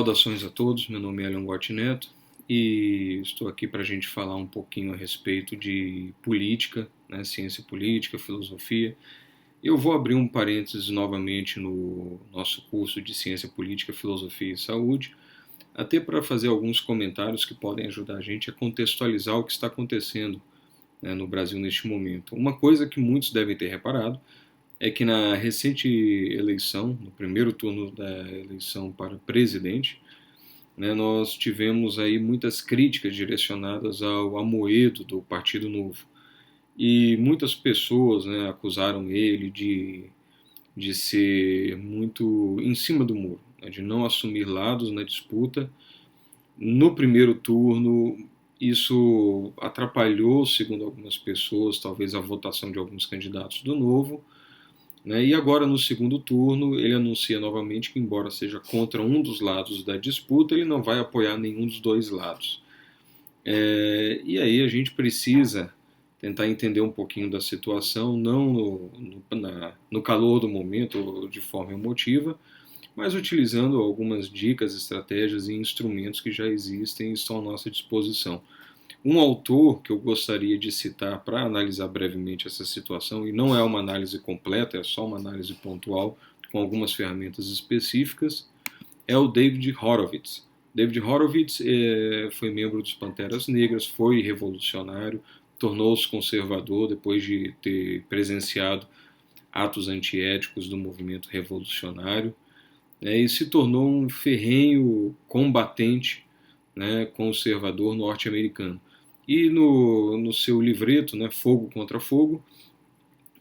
Saudações a todos, meu nome é Elion Gotti Neto e estou aqui para a gente falar um pouquinho a respeito de política, né, ciência política, filosofia. Eu vou abrir um parênteses novamente no nosso curso de Ciência Política, Filosofia e Saúde, até para fazer alguns comentários que podem ajudar a gente a contextualizar o que está acontecendo, né, no Brasil neste momento. Uma coisa que muitos devem ter reparado é que na recente eleição, no primeiro turno da eleição para presidente, né, nós tivemos aí muitas críticas direcionadas ao Amoedo do Partido Novo. E muitas pessoas, né, acusaram ele de ser muito em cima do muro, né, de não assumir lados na disputa. No primeiro turno, isso atrapalhou, segundo algumas pessoas, talvez a votação de alguns candidatos do Novo, né? E agora, no segundo turno, ele anuncia novamente que, embora seja contra um dos lados da disputa, ele não vai apoiar nenhum dos dois lados. E aí a gente precisa tentar entender um pouquinho da situação, não no calor do momento ou de forma emotiva, mas utilizando algumas dicas, estratégias e instrumentos que já existem e estão à nossa disposição. Um autor que eu gostaria de citar para analisar brevemente essa situação, e não é uma análise completa, é só uma análise pontual com algumas ferramentas específicas, é o David Horowitz. David Horowitz foi membro dos Panteras Negras, foi revolucionário, tornou-se conservador depois de ter presenciado atos antiéticos do movimento revolucionário, né, e se tornou um ferrenho combatente, né, conservador norte-americano. E no seu livreto, né, Fogo contra Fogo,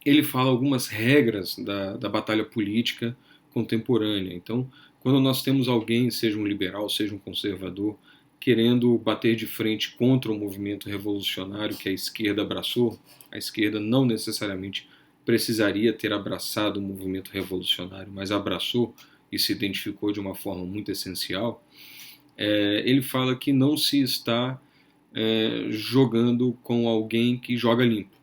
ele fala algumas regras da batalha política contemporânea. Então, quando nós temos alguém, seja um liberal, seja um conservador, querendo bater de frente contra o movimento revolucionário que a esquerda abraçou, a esquerda não necessariamente precisaria ter abraçado o movimento revolucionário, mas abraçou e se identificou de uma forma muito essencial. Ele fala que não se está jogando com alguém que joga limpo.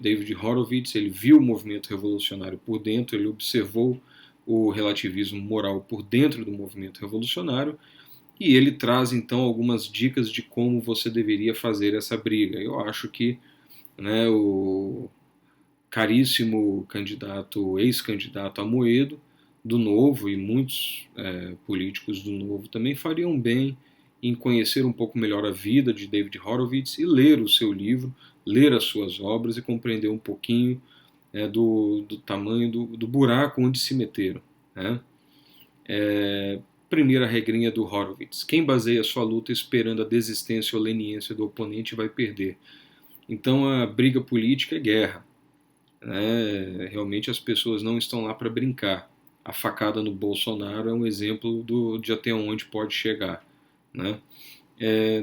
David Horowitz, ele viu o movimento revolucionário por dentro, ele observou o relativismo moral por dentro do movimento revolucionário, e ele traz então algumas dicas de como você deveria fazer essa briga. Eu acho que, né, o caríssimo candidato, ex-candidato Amoedo, do Novo, e muitos políticos do Novo também fariam bem em conhecer um pouco melhor a vida de David Horowitz e ler o seu livro, ler as suas obras e compreender um pouquinho do tamanho do buraco onde se meteram. Né? Primeira regrinha do Horowitz: quem baseia sua luta esperando a desistência ou leniência do oponente vai perder. Então a briga política é guerra. Realmente as pessoas não estão lá para brincar. A facada no Bolsonaro é um exemplo de até onde pode chegar. Né?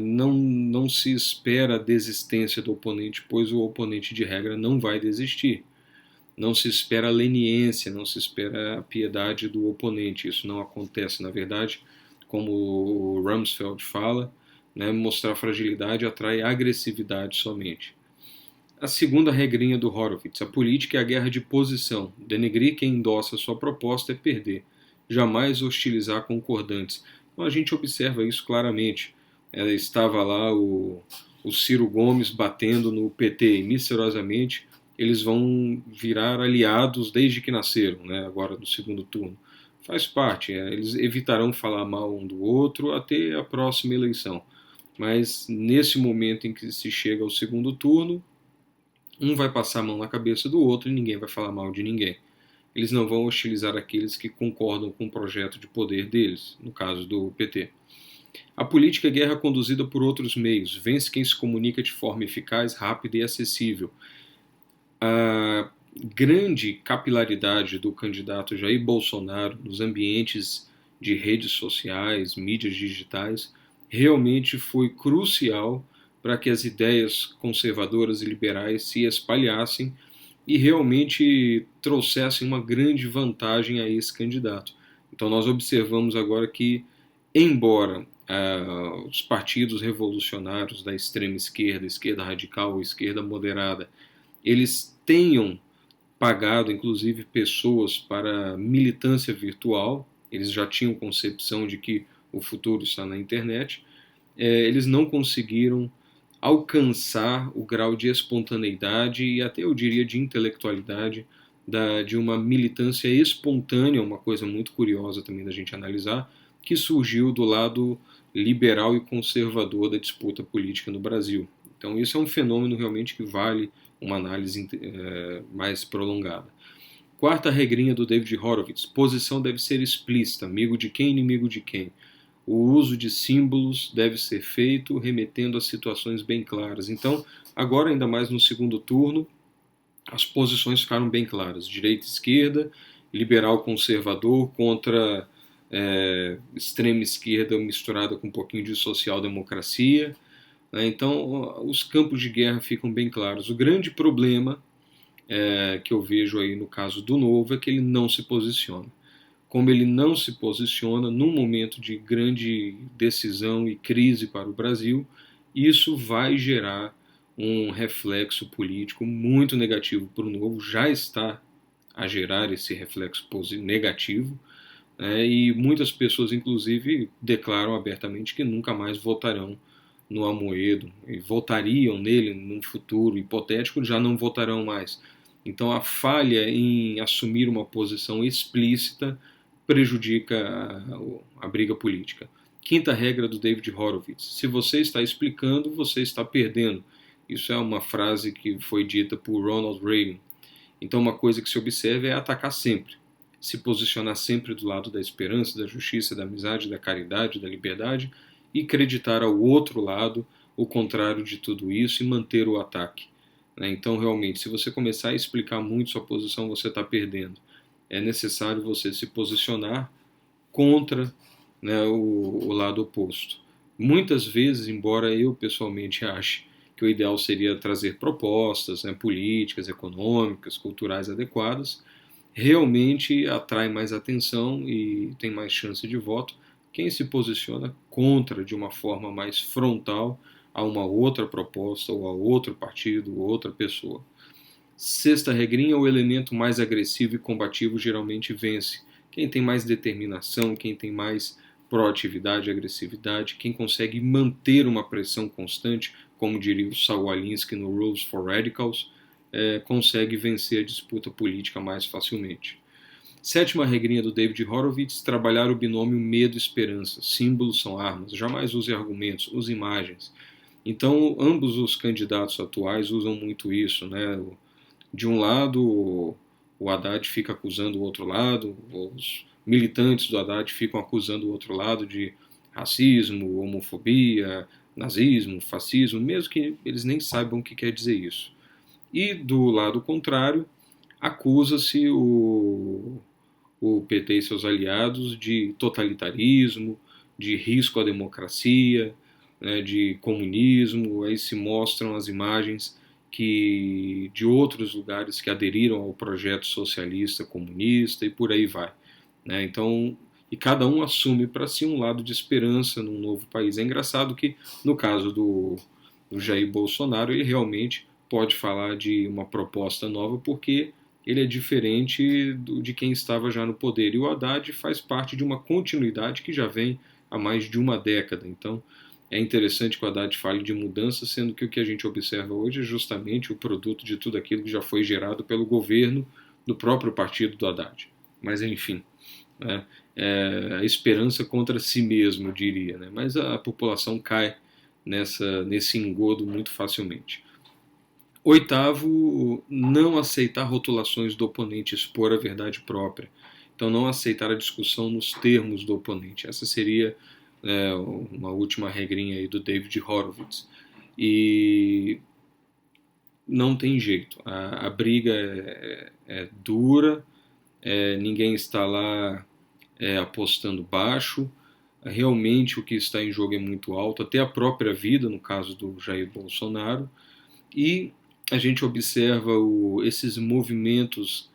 Não se espera a desistência do oponente, pois o oponente de regra não vai desistir. Não se espera a leniência, não se espera a piedade do oponente. Isso não acontece. Na verdade, como o Rumsfeld fala, né, mostrar fragilidade atrai agressividade somente. A segunda regrinha do Horowitz: a política é a guerra de posição. Denegrir quem endossa sua proposta é perder. Jamais hostilizar concordantes. Então a gente observa isso claramente. Estava lá o Ciro Gomes batendo no PT, e misteriosamente eles vão virar aliados desde que nasceram, né, agora no segundo turno. Faz parte, eles evitarão falar mal um do outro até a próxima eleição. Mas nesse momento em que se chega ao segundo turno, um vai passar a mão na cabeça do outro e ninguém vai falar mal de ninguém. Eles não vão hostilizar aqueles que concordam com o projeto de poder deles, no caso do PT. A política é guerra conduzida por outros meios. Vence quem se comunica de forma eficaz, rápida e acessível. A grande capilaridade do candidato Jair Bolsonaro nos ambientes de redes sociais, mídias digitais, realmente foi crucial para que as ideias conservadoras e liberais se espalhassem e realmente trouxessem uma grande vantagem a esse candidato. Então nós observamos agora que, embora os partidos revolucionários da extrema esquerda, esquerda radical ou esquerda moderada, eles tenham pagado, inclusive, pessoas para militância virtual, eles já tinham concepção de que o futuro está na internet, eles não conseguiram alcançar o grau de espontaneidade e até eu diria de intelectualidade de uma militância espontânea, uma coisa muito curiosa também da gente analisar, que surgiu do lado liberal e conservador da disputa política no Brasil. Então isso é um fenômeno realmente que vale uma análise mais prolongada. Quarta regrinha do David Horowitz: posição deve ser explícita, amigo de quem, inimigo de quem. O uso de símbolos deve ser feito remetendo a situações bem claras. Então, agora ainda mais no segundo turno, as posições ficaram bem claras: direita, esquerda, liberal, conservador contra extrema esquerda misturada com um pouquinho de social-democracia. Né? Então, os campos de guerra ficam bem claros. O grande problema que eu vejo aí no caso do Novo é que ele não se posiciona. Como ele não se posiciona num momento de grande decisão e crise para o Brasil, isso vai gerar um reflexo político muito negativo para o Novo, já está a gerar esse reflexo negativo, e muitas pessoas, inclusive, declaram abertamente que nunca mais votarão no Amoedo, e votariam nele num futuro hipotético, já não votarão mais. Então a falha em assumir uma posição explícita prejudica a briga política. Quinta regra do David Horowitz: se você está explicando, você está perdendo. Isso é uma frase que foi dita por Ronald Reagan. Então uma coisa que se observa é atacar sempre, se posicionar sempre do lado da esperança, da justiça, da amizade, da caridade, da liberdade e acreditar ao outro lado o contrário de tudo isso e manter o ataque. Então, realmente, se você começar a explicar muito sua posição, você está perdendo. É necessário você se posicionar contra, o lado oposto. Muitas vezes, embora eu pessoalmente ache que o ideal seria trazer propostas, políticas, econômicas, culturais adequadas, realmente atrai mais atenção e tem mais chance de voto quem se posiciona contra de uma forma mais frontal a uma outra proposta ou a outro partido ou outra pessoa. Sexta regrinha: o elemento mais agressivo e combativo geralmente vence. Quem tem mais determinação, quem tem mais proatividade, agressividade, quem consegue manter uma pressão constante, como diria o Saul Alinsky no Rules for Radicals, consegue vencer a disputa política mais facilmente. Sétima regrinha do David Horowitz: trabalhar o binômio medo-esperança. Símbolos são armas. Jamais use argumentos, use imagens. Então, ambos os candidatos atuais usam muito isso, De um lado, o Haddad fica acusando o outro lado, os militantes do Haddad ficam acusando o outro lado de racismo, homofobia, nazismo, fascismo, mesmo que eles nem saibam o que quer dizer isso. E do lado contrário, acusa-se o PT e seus aliados de totalitarismo, de risco à democracia, de comunismo. Aí se mostram as imagens de outros lugares que aderiram ao projeto socialista, comunista e por aí vai. Então, e cada um assume para si um lado de esperança num novo país. É engraçado que, no caso do Jair Bolsonaro, ele realmente pode falar de uma proposta nova porque ele é diferente de quem estava já no poder. E o Haddad faz parte de uma continuidade que já vem há mais de uma década. Então, é interessante que o Haddad fale de mudança, sendo que o que a gente observa hoje é justamente o produto de tudo aquilo que já foi gerado pelo governo do próprio partido do Haddad. Mas, enfim, a esperança contra si mesmo, eu diria. Mas a população cai nesse engodo muito facilmente. Oitavo: não aceitar rotulações do oponente, expor a verdade própria. Então, não aceitar a discussão nos termos do oponente. Essa seria uma última regrinha aí do David Horowitz. E não tem jeito. A briga é dura, ninguém está lá apostando baixo. Realmente o que está em jogo é muito alto, até a própria vida, no caso do Jair Bolsonaro. E a gente observa esses movimentos,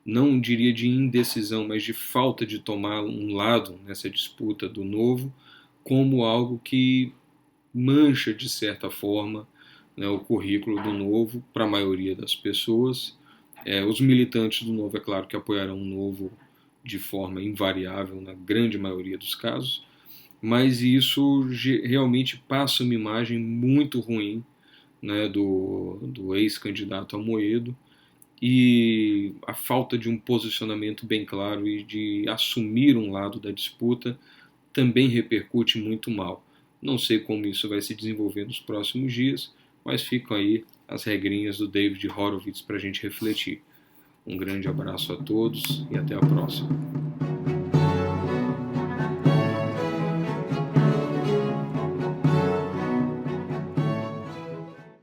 não diria de indecisão, mas de falta de tomar um lado nessa disputa do Novo, como algo que mancha, de certa forma, o currículo do Novo para a maioria das pessoas. Os militantes do Novo, é claro que apoiarão o Novo de forma invariável na grande maioria dos casos, mas isso realmente passa uma imagem muito ruim, né, do ex-candidato Amoedo, e a falta de um posicionamento bem claro e de assumir um lado da disputa também repercute muito mal. Não sei como isso vai se desenvolver nos próximos dias, mas ficam aí as regrinhas do David Horowitz para a gente refletir. Um grande abraço a todos e até a próxima.